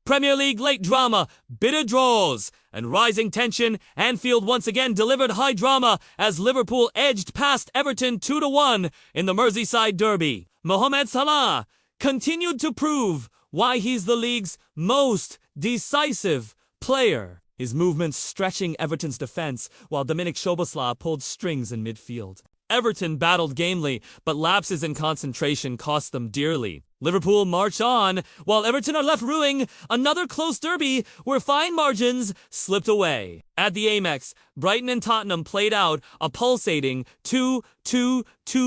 Premier League late drama, bitter draws, and rising tension. Anfield once again delivered high drama as Liverpool edged past Everton 2-1 in the Merseyside derby. Mohamed Salah continued to prove why he's the league's most decisive player. His movements stretching Everton's defense, while Dominik Szoboszlai pulled strings in midfield. Everton battled gamely, but lapses in concentration cost them dearly. Liverpool march on, while Everton are left ruining another close derby where fine margins slipped away. At the Amex, Brighton and Tottenham played out a pulsating 2-2-2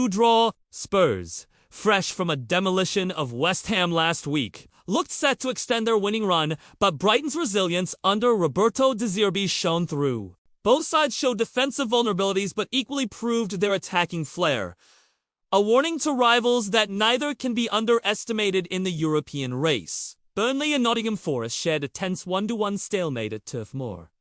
draw. Spurs, fresh from a demolition of West Ham last week, looked set to extend their winning run, but Brighton's resilience under Roberto De Zerbi shone through. Both sides showed defensive vulnerabilities but equally proved their attacking flair. A warning to rivals that neither can be underestimated in the European race. Burnley and Nottingham Forest shared a tense 1-1 stalemate at Turf Moor.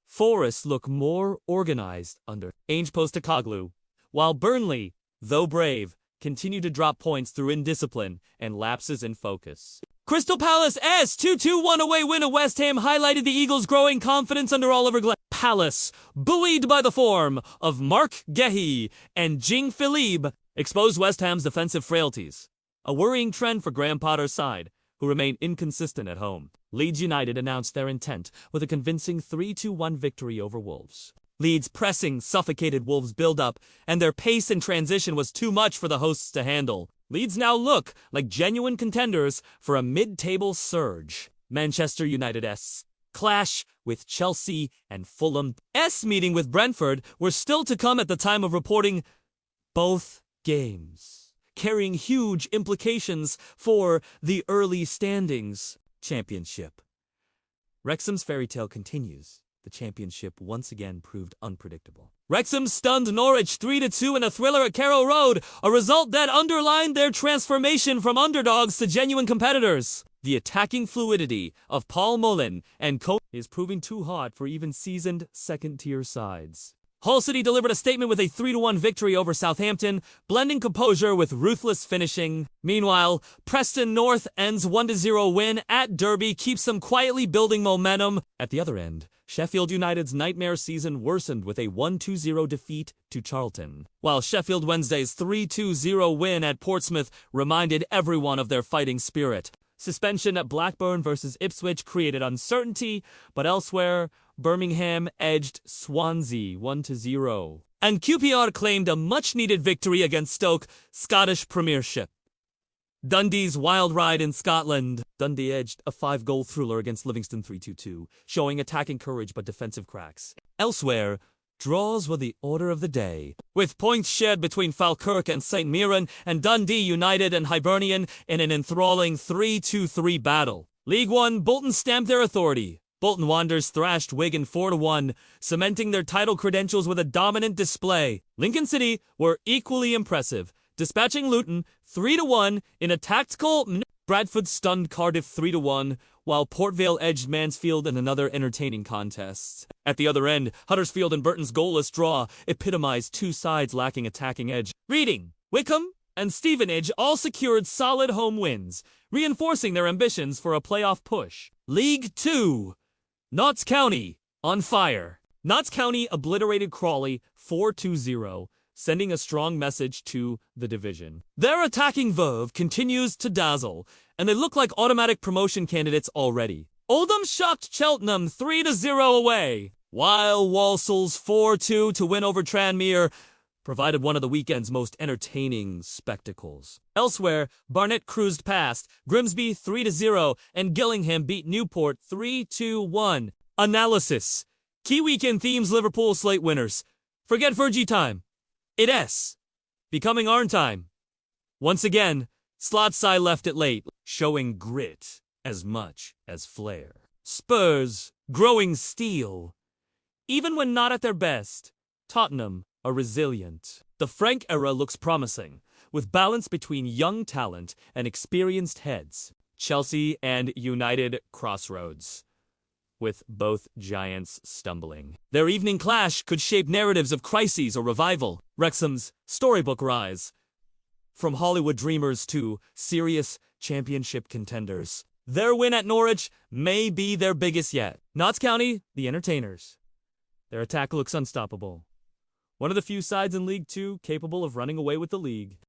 Forest look more organized under Ange Postecoglou, while Burnley, though brave, continue to drop points through indiscipline and lapses in focus. Crystal Palace's 2-2-1 away win at West Ham highlighted the Eagles' growing confidence under Oliver Glenn. Palace, buoyed by the form of Marc Guéhi and Jean-Philippe, exposed West Ham's defensive frailties. A worrying trend for Graham Potter's side, who remain inconsistent at home. Leeds United announced their intent with a convincing 3-1 victory over Wolves. Leeds' pressing suffocated Wolves' build-up, and their pace in transition was too much for the hosts to handle. Leeds now look like genuine contenders for a mid-table surge. Manchester United's clash with Chelsea and Fulham's meeting with Brentford were still to come at the time of reporting both games, carrying huge implications for the early standings. Championship. Wrexham's fairy tale continues. The championship once again proved unpredictable. Wrexham stunned Norwich 3-2 in a thriller at Carrow Road, a result that underlined their transformation from underdogs to genuine competitors. The attacking fluidity of Paul Mullin and co is proving too hot for even seasoned second-tier sides. Hull City delivered a statement with a 3-1 victory over Southampton, blending composure with ruthless finishing. Meanwhile, Preston North End's 1-0 win at Derby keeps them quietly building momentum. At the other end, Sheffield United's nightmare season worsened with a 1-2-0 defeat to Charlton, while Sheffield Wednesday's 3-2-0 win at Portsmouth reminded everyone of their fighting spirit. Suspension at Blackburn versus Ipswich created uncertainty, but elsewhere, Birmingham edged Swansea 1-0. And QPR claimed a much-needed victory against Stoke, Scottish Premiership. Dundee's wild ride in Scotland. Dundee edged a 5-goal thriller against Livingston 3-2, showing attacking courage but defensive cracks. Elsewhere, draws were the order of the day, with points shared between Falkirk and St Mirren, and Dundee United and Hibernian in an enthralling 3-2-3 battle. League One, Bolton stamped their authority. Bolton Wanderers thrashed Wigan 4-1, cementing their title credentials with a dominant display. Lincoln City were equally impressive, dispatching Luton 3-1 in a tactical. Bradford stunned Cardiff 3-1, while Port Vale edged Mansfield in another entertaining contest. At the other end, Huddersfield and Burton's goalless draw epitomized two sides lacking attacking edge. Reading, Wycombe, and Stevenage all secured solid home wins, reinforcing their ambitions for a playoff push. League 2. Notts County on fire. Notts County obliterated Crawley 4-0, sending a strong message to the division. Their attacking verve continues to dazzle, and they look like automatic promotion candidates already. Oldham shocked Cheltenham 3-0 away, while Walsall's 4-2 to win over Tranmere provided one of the weekend's most entertaining spectacles. Elsewhere, Barnet cruised past Grimsby 3-0, and Gillingham beat Newport 3-1. Analysis. Key weekend themes: Liverpool slate winners. Forget Fergie time. It's becoming Arn time. Once again, Slotside left it late, showing grit as much as flair. Spurs, growing steel. Even when not at their best, Tottenham are resilient. The Frank era looks promising, with balance between young talent and experienced heads. Chelsea and United crossroads, with both giants stumbling. Their evening clash could shape narratives of crises or revival. Wrexham's storybook rise, from Hollywood dreamers to serious championship contenders. Their win at Norwich may be their biggest yet. Notts County, the entertainers. Their attack looks unstoppable. One of the few sides in League Two capable of running away with the league.